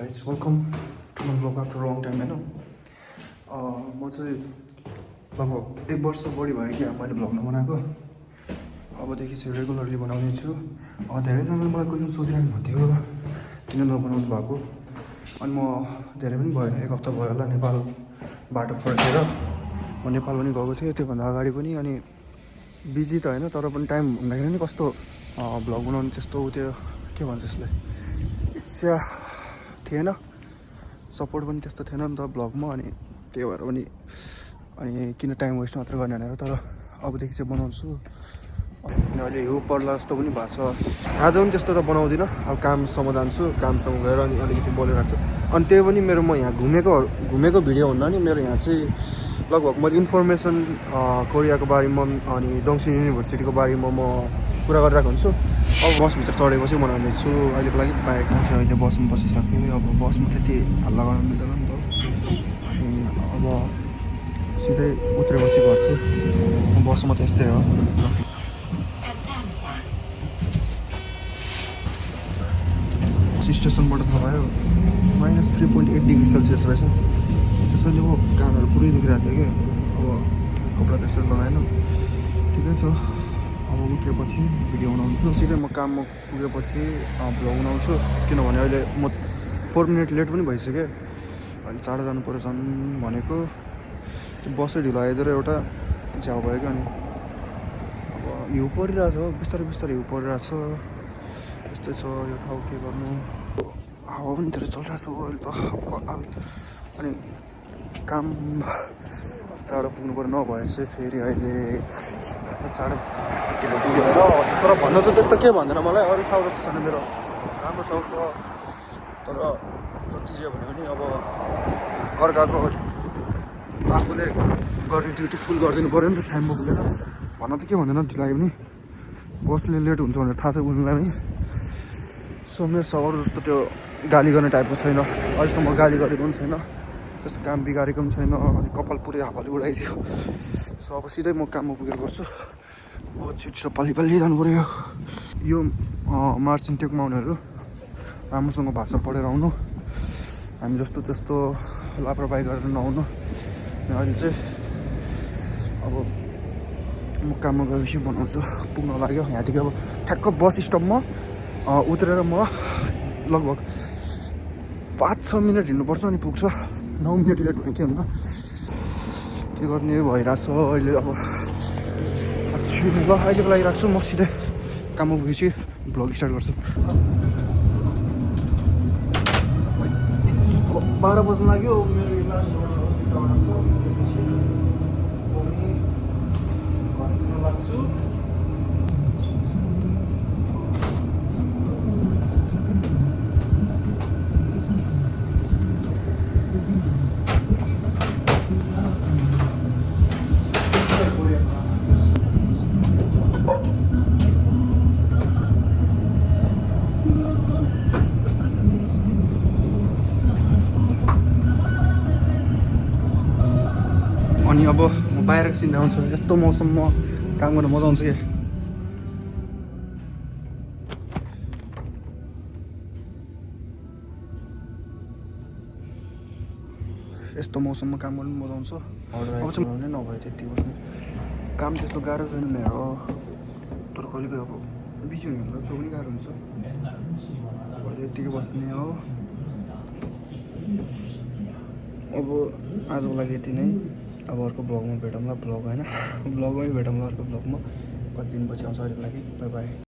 Guys welcome to my blog after long time होइन म चाहिँ लगभग 1 वर्ष बढी भयो क्या मैले ब्लग नबनाएको। अबदेखि चाहिँ रेगुलरली बनाउने छु। धेरैजनाले मलाई कोही दिन सोधिरहनु भएको थियो किन नबनाउनु भएको, अनि म धेरै पनि भएन 1 हप्ता भयो होला नेपाल बाटो फर्केर। म नेपाल पनि गएको थिएँ त्योभन्दा अगाडि पनि, अनि बिजी त होइन तर पनि टाइम हुँदाखेरि नि कस्तो ब्लग बनाउनु त्यस्तो त्यो के भन्छ त्यसलाई इच्छा थिएन, सपोर्ट पनि त्यस्तो थिएन नि त ब्लगमा, अनि त्यही भएर पनि अनि किन टाइम वेस्ट मात्र गर्ने भनेर। तर अबदेखि चाहिँ बनाउँछु। अनि अहिले हिउँ पर्ला जस्तो पनि भएको छ। आज पनि त्यस्तो त बनाउँदिनँ, अब कामसम्म जान्छु, कामसम्म गएर अनि अलिकति बोलिरहेको छु। अनि त्यही पनि मेरो म यहाँ घुमेको भिडियो हुँदा नि मेरो यहाँ चाहिँ लगभग मैले इन्फर्मेसन कोरियाको बारेमा अनि डोङसिन युनिभर्सिटीको बारेमा म कुरा गरिरहेको हुन्छु। अब बसभित्र चढेपछि बनाउने छु। अहिलेको लागि बाइक म चाहिँ अहिले बसमा बसिसकेँ। अब बसमा त्यति हल्ला गर्न मिल्दैन नि त। अनि अब सिधै उत्रेपछि गर्छु। बसमा त्यस्तै हो। स्टेसनबाट थाहा भयो -3.8 डिग्री सेल्सियस रहेछ। त्यसैले म कानहरू पुरै दुखिरहेको थियो कि अब कपडा त्यसरी लगाएन। ठिकै छ, अब उत्रेपछि भिडियो बनाउँछु। सिधै म काममा पुगेपछि भ्लग बनाउँछु, किनभने अहिले म 4 मिनट लेट पनि भइसक्यो। अहिले चाँडो जानु पऱ्यो झन् भनेको। त्यो बसै ढिलो आइदिएर एउटा झ्याउ भयो क्या। अनि अब हिउँ परिरहेछ, बिस्तारै बिस्तारै हिउँ परिरहेछ। यस्तै छ यो ठाउँ, के गर्नु। हावा पनि धेरै चलिरहेको छ अहिले त। अनि काम चाँडो पुग्नु पऱ्यो, नभए चाहिँ फेरि अहिले चाँडो ढिलो पुगेर। तर भन्न चाहिँ त्यस्तो के भन्दैन मलाई, अरू ठाउँ जस्तो छैन मेरो, राम्रो ठाउँ छ। तर जति जे भने पनि अब अर्काको आफूले गर्ने ड्युटी फुल गरिदिनु पऱ्यो नि त टाइममा पुगेर। भन्न त के भन्दैन, ढिलाइ पनि बसले लेट हुन्छ भनेर थाहा छ उनीलाई पनि। सो मेरो सवार जस्तो त्यो गाली गर्ने टाइपको छैन, अहिलेसम्म गाली गरेको पनि छैन, त्यस्तो काम बिगारेको पनि छैन। अनि कपाल पुरै हावाले उडाइदियो। सो अब सिधै म काममा पुगेर गर्छु। अब छिटो पालि जानु पऱ्यो। यो मार्चिङ टेकमा आउनेहरू राम्रोसँग भाषा पढेर आउनु, हामी जस्तो त्यस्तो लापरवाही गरेर नआउनु। अहिले चाहिँ अब म काममा गएपछि बनाउँछु। पुग्न लाग्यो यहाँदेखि। अब ठ्याक्क बस स्टपमा उत्रेर म लगभग 5-6 मिनट हिँड्नुपर्छ, अनि पुग्छ। 9 मिनट लेट भयो के हुन्न, के गर्ने भइरहेछ अहिले। अब ल अहिलेको लागि राख्छु, म सिधै काममा पुगेपछि भ्लग स्टार्ट गर्छु। अब 12 बज्नु लाग्यो। मेरो लास्ट लाग्छु। अनि अब म बाहिरको सिन आउँछु। यस्तो मौसममा काम गर्न मजा आउँछ क्या। यस्तो मौसममा काम गर्नु मजा आउँछ। अब चाहिँ नभए त्यति बस्नु काम त्यस्तो गाह्रो छैन मेरो। तर कहिले कहिले अब बिजी हुनु जो पनि गाह्रो हुन्छ। अहिले यत्तिकै बस्ने हो। अब आजको लागि यति नै। अब अर्को ब्लगमा भेटौँला। ब्लग होइन, ब्लगमै भेटौँला अर्को ब्लगमा। कति दिनपछि आउँछ। अहिलेको लागि बाई बाई।